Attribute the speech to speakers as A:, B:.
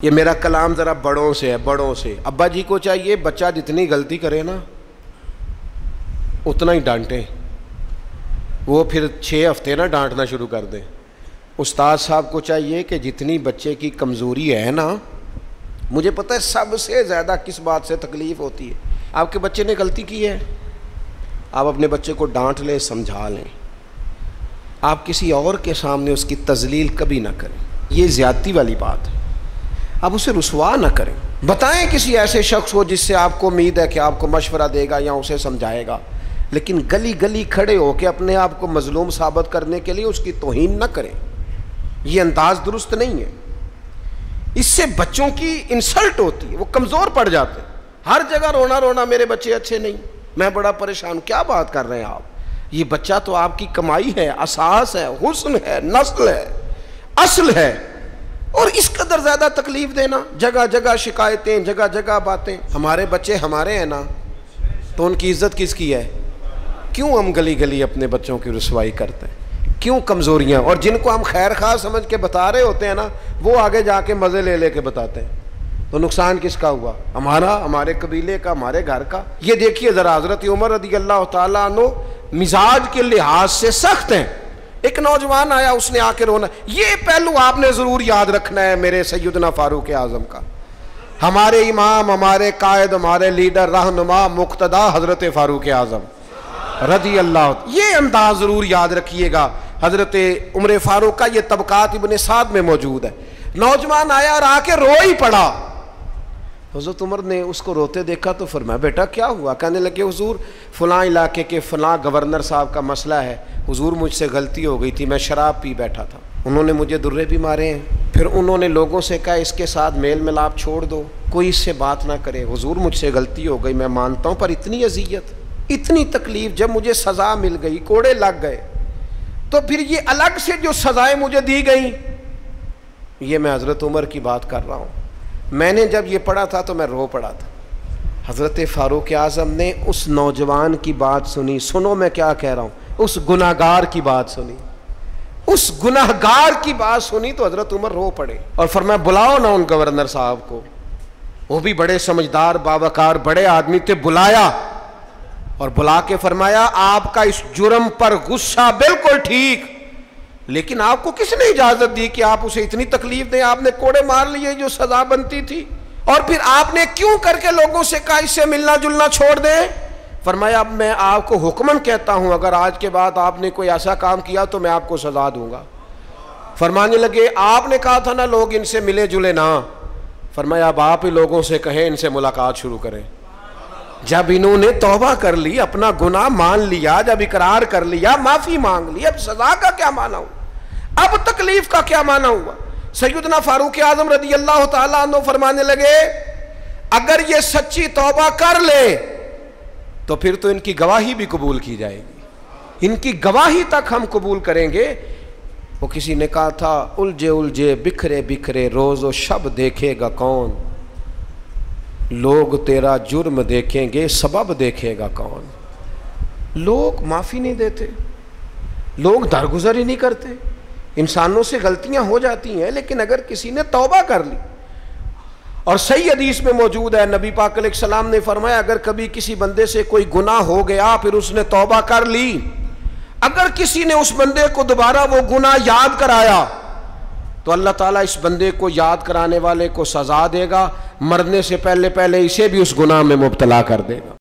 A: ये मेरा कलाम ज़रा बड़ों से है, बड़ों से। अब्बा जी को चाहिए बच्चा जितनी गलती करे ना उतना ही डांटें, वो फिर 6 हफ्ते ना डांटना शुरू कर दें। उस्ताद साहब को चाहिए कि जितनी बच्चे की कमज़ोरी है ना, मुझे पता है सबसे ज़्यादा किस बात से तकलीफ़ होती है। आपके बच्चे ने गलती की है, आप अपने बच्चे को डांट लें, समझा लें। आप किसी और के सामने उसकी तजलील कभी ना करें, ये ज़्यादती वाली बात है। आप उसे रुसवा ना करें। बताएं किसी ऐसे शख्स को जिससे आपको उम्मीद है कि आपको मशवरा देगा या उसे समझाएगा, लेकिन गली गली खड़े होकर अपने आप को मजलूम साबित करने के लिए उसकी तौहीन न करें। ये अंदाज दुरुस्त नहीं है। इससे बच्चों की इंसल्ट होती है, वो कमज़ोर पड़ जाते हैं। हर जगह रोना रोना मेरे बच्चे अच्छे नहीं, मैं बड़ा परेशान। क्या बात कर रहे हैं आप? ये बच्चा तो आपकी कमाई है, असास है, हुस्न है, नस्ल है, असल है, और इस कदर ज़्यादा तकलीफ देना, जगह जगह शिकायतें, जगह जगह बातें। हमारे बच्चे हमारे हैं ना, तो उनकी इज्जत किसकी है? क्यों हम गली गली अपने बच्चों की रुसवाई करते हैं? क्यों कमज़ोरियाँ? और जिनको हम खैर खा समझ के बता रहे होते हैं ना, वो आगे जाके मज़े ले लेके बताते हैं। तो नुकसान किसका हुआ? हमारा, हमारे कबीले का, हमारे घर का। ये देखिए ज़रा, हज़रत उमर रज़ी अल्लाह तआला अन्हु मिजाज के लिहाज से सख्त हैं। एक नौजवान आया, उसने आके रोना। ये पहलू आपने ज़रूर याद रखना है मेरे सैयदना फारूक आज़म का। हमारे इमाम, हमारे कायद, हमारे लीडर, रहनुमा, मुक्तदा हज़रत फारूक आज़म रज़ी अल्लाह, ये अंदाज ज़रूर याद रखिएगा। हज़रत उमर फारूक का ये तबकात इब्ने साद में मौजूद है। नौजवान आया और आके रो ही पड़ा। हज़रत उमर ने उसको रोते देखा तो फरमाया, बेटा क्या हुआ? कहने लगे, हुजूर फ़लाँ इलाके के फ़लाँ गवर्नर साहब का मसला है, हुजूर मुझसे गलती हो गई थी, मैं शराब पी बैठा था, उन्होंने मुझे दुर्रे भी मारे हैं। फिर उन्होंने लोगों से कहा इसके साथ मेल मिलाप छोड़ दो, कोई इससे बात ना करे। हुजूर मुझसे गलती हो गई, मैं मानता हूँ, पर इतनी अजियत, इतनी तकलीफ़, जब मुझे सज़ा मिल गई, कोड़े लग गए, तो फिर ये अलग से जो सज़ाएँ मुझे दी गई, ये मैं हज़रत उमर की बात कर रहा हूँ। मैंने जब ये पढ़ा था तो मैं रो पड़ा था। हज़रत फ़ारूक आज़म ने उस नौजवान की बात सुनी। सुनो मैं क्या कह रहा हूँ, उस गुनाहगार की बात सुनी, उस गुनाहगार की बात सुनी तो हज़रत उमर रो पड़े और फरमाया, बुलाओ ना उन गवर्नर साहब को। वो भी बड़े समझदार, बावकार, बड़े आदमी थे। बुलाया और बुला के फरमाया, आपका इस जुर्म पर गुस्सा बिल्कुल ठीक, लेकिन आपको किसने इजाजत दी कि आप उसे इतनी तकलीफ दें? आपने कोड़े मार लिए जो सजा बनती थी, और फिर आपने क्यों करके लोगों से कहा इससे मिलना जुलना छोड़ दें? फरमाया, अब मैं आपको हुक्मन कहता हूं, अगर आज के बाद आपने कोई ऐसा काम किया तो मैं आपको सजा दूंगा। फरमाने लगे, आपने कहा था ना लोग इनसे मिले जुले ना। फरमाया, अब आप ही लोगों से कहें इनसे मुलाकात शुरू करें। जब इन्होंने तौबा कर ली, अपना गुनाह मान लिया, जब इकरार कर लिया, माफी मांग ली, अब सजा का क्या माना हुआ, अब तकलीफ का क्या माना हुआ? सैयदना फारूक आज़म रज़ी अल्लाह तआला अन्हु फरमाने लगे, अगर ये सच्ची तौबा कर ले तो फिर तो इनकी गवाही भी कबूल की जाएगी, इनकी गवाही तक हम कबूल करेंगे। वो किसी ने कहा था, उलझे उलझे बिखरे बिखरे रोज़ो शब देखेगा कौन, लोग तेरा जुर्म देखेंगे सबब देखेगा कौन। लोग माफ़ी नहीं देते, लोग दरगुजर ही नहीं करते। इंसानों से गलतियां हो जाती हैं, लेकिन अगर किसी ने तौबा कर ली, और सही हदीस में मौजूद है, नबी पाक अलैहिस्सलाम ने फरमाया, अगर कभी किसी बंदे से कोई गुनाह हो गया, फिर उसने तौबा कर ली, अगर किसी ने उस बंदे को दोबारा वो गुनाह याद कराया, तो अल्लाह ताला इस बंदे को याद कराने वाले को सजा देगा, मरने से पहले पहले इसे भी उस गुनाह में मुब्तला कर देगा।